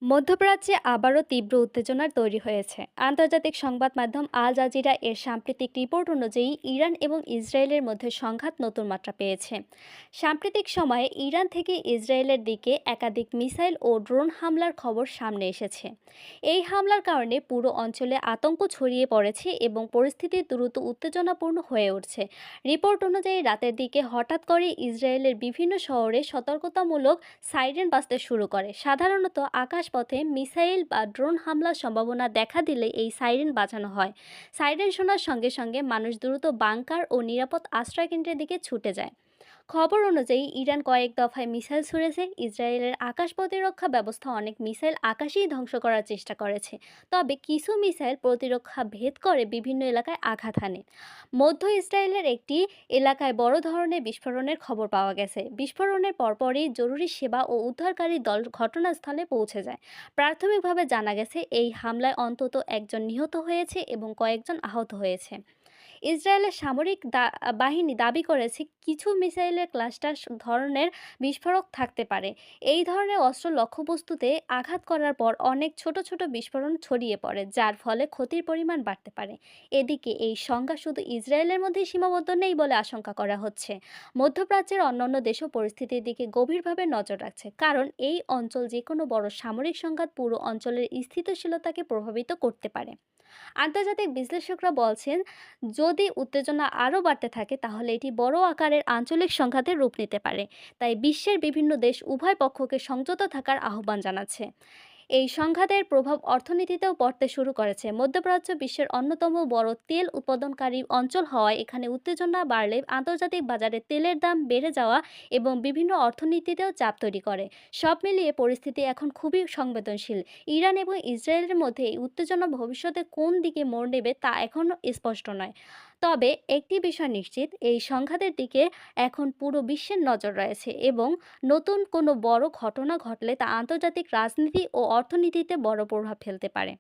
মধ্যপ্রাচ্যে আবারও তীব্র উত্তেজনার তৈরি হয়েছে। আন্তর্জাতিক সংবাদ মাধ্যম আল জাজিরা এর সাম্প্রতিক রিপোর্ট অনুযায়ী ইরান এবং ইসরায়েলের মধ্যে সংঘাত নতুন মাত্রা পেয়েছে। সাম্প্রতিক সময়ে ইরান থেকে ইসরায়েলের দিকে একাধিক মিসাইল ও ড্রোন হামলার খবর সামনে এসেছে। এই হামলার কারণে পুরো অঞ্চলে আতঙ্ক ছড়িয়ে পড়েছে এবং পরিস্থিতি দ্রুত উত্তেজনাপূর্ণ হয়ে উঠছে। রিপোর্ট অনুযায়ী রাতের দিকে হঠাৎ করে ইসরায়েলের বিভিন্ন শহরে সতর্কতামূলক সাইরেন বাজতে শুরু করে। সাধারণত আকাশপথে মিসাইল বা ড্রোন হামলার সম্ভাবনা দেখা দিলে এই সাইরেন বাজানো হয়। সাইরেন শোনার সঙ্গে সঙ্গে মানুষ দ্রুত বাংকার ও নিরাপদ আশ্রয়কেন্দ্রের দিকে ছুটে যায়। খবর অনুযায়ী ইরান কয়েক দফায় মিসাইল ছুড়েছে। ইসরায়েলের আকাশ প্রতিরক্ষা ব্যবস্থা অনেক মিসাইল আকাশেই ধ্বংস করার চেষ্টা করেছে, তবে কিছু মিসাইল প্রতিরক্ষা ভেদ করে বিভিন্ন এলাকায় আঘাত হানে। মধ্য ইসরায়েলের একটি এলাকায় বড় ধরনের বিস্ফোরণের খবর পাওয়া গেছে। বিস্ফোরণের পরপরই জরুরি সেবা ও উদ্ধারকারী দল ঘটনাস্থলে পৌঁছে যায়। প্রাথমিকভাবে জানা গেছে এই হামলায় অন্তত একজন নিহত হয়েছে এবং কয়েকজন আহত হয়েছে। ইসরায়েলের সামরিক বাহিনী দাবি করেছে কিছু মিসাইলের ক্লাস্টার ধরনের বিস্ফোরক থাকতে পারে। এই ধরনের অস্ত্র লক্ষ্যবস্তুতে আঘাত করার পর অনেক ছোট ছোট বিস্ফোরণ ছড়িয়ে পড়ে, যার ফলে ক্ষতির পরিমাণ বাড়তে পারে। এদিকে এই সংখ্যা শুধু ইসরায়েলের মধ্যেই সীমাবদ্ধ নেই বলে আশঙ্কা করা হচ্ছে। মধ্যপ্রাচ্যের অন্যান্য দেশও পরিস্থিতির দিকে গভীরভাবে নজর রাখছে, কারণ এই অঞ্চল যে কোনো বড় সামরিক সংঘাত পুরো অঞ্চলের স্থিতিশীলতাকে প্রভাবিত করতে পারে। আন্তর্জাতিক বিশ্লেষকরা বলছেন, যদি উত্তেজনা আরও বাড়তে থাকে তাহলে এটি বড় আকারের আঞ্চলিক সংঘাতের রূপ নিতে পারে। তাই বিশ্বের বিভিন্ন দেশ উভয় পক্ষকে সংযত থাকার আহ্বান জানাচ্ছে। এই সংঘাতের প্রভাব অর্থনীতিতেও পড়তে শুরু করেছে। মধ্যপ্রাচ্য বিশ্বের অন্যতম বড় তেল উৎপাদনকারী অঞ্চল হওয়ায় এখানে উত্তেজনা বাড়লে আন্তর্জাতিক বাজারে তেলের দাম বেড়ে যাওয়া এবং বিভিন্ন অর্থনীতিতেও চাপ তৈরি করে। সব মিলিয়ে পরিস্থিতি এখন খুবই সংবেদনশীল। ইরান এবং ইসরায়েলের মধ্যে এই উত্তেজনা ভবিষ্যতে কোন দিকে মোড় নেবে তা এখনও স্পষ্ট নয়। তবে একটি বিষয় নিশ্চিত, এই সংঘাতের দিকে এখন পুরো বিশ্বের নজর রয়েছে এবং নতুন কোনো বড় ঘটনা ঘটলে তা আন্তর্জাতিক রাজনীতি ও অর্থনীতিতে বড় প্রভাব ফেলতে পারে।